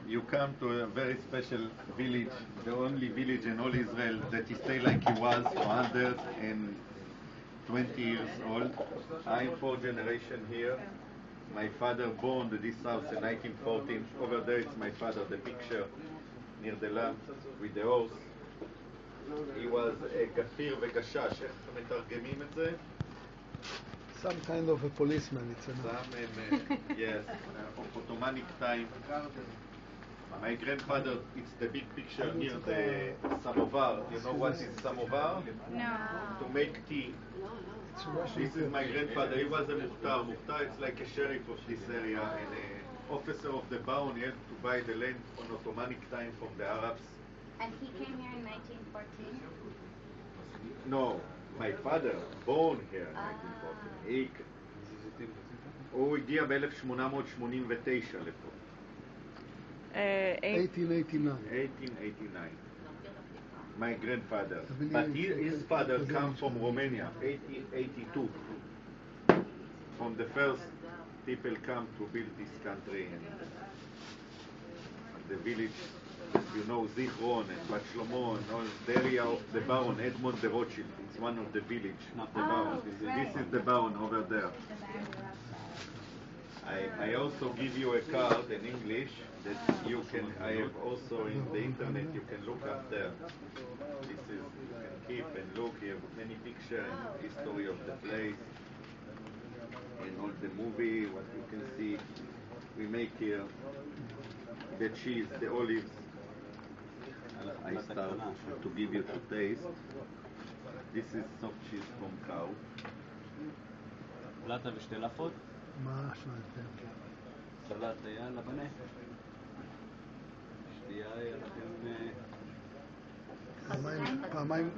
You come to a very special village, the only village in all Israel that is stay like he was for 120 years old. I'm fourth generation here. My father born to this house in 1914. Over there it's my father, the picture near the lamp with the horse. He was a gafir וגשש. איך מתרגמים את זה? Some kind of a policeman, it's enough. Yes, of Ottomanic time. My grandfather, it's the big picture near the samovar. You know what is samovar? No. To make tea. This is my grandfather. He was a muhtar. Muhtar, it's like a sheriff of this area and an officer of the Baron. He had to buy the land on Ottomanic time from the Arabs. And he came here in 1914? No, my father, born here in 1914. הוא הגיע ב-1889 לפה. 1889. 1889. My grandfather. But his father come from Romania, 1882. From the first people come to build this country and the village, you know, Zichron and Bat Shlomo and all the area of the Baron, Edmond de Rothschild. It's one of the village of the Baron. This is the Baron over there. I also give you a card in English that you can, I have also in the internet, you can look up there. This is, you can keep and look, you have many pictures and history of the place and all the movie, what you can see. We make here the cheese, the olives. I start to give you to taste. This is soft cheese from cow. פלטה ושתי לפות? מה שלאתם? פלטה יאללה בנה. שתייה יאללה גם... פעמיים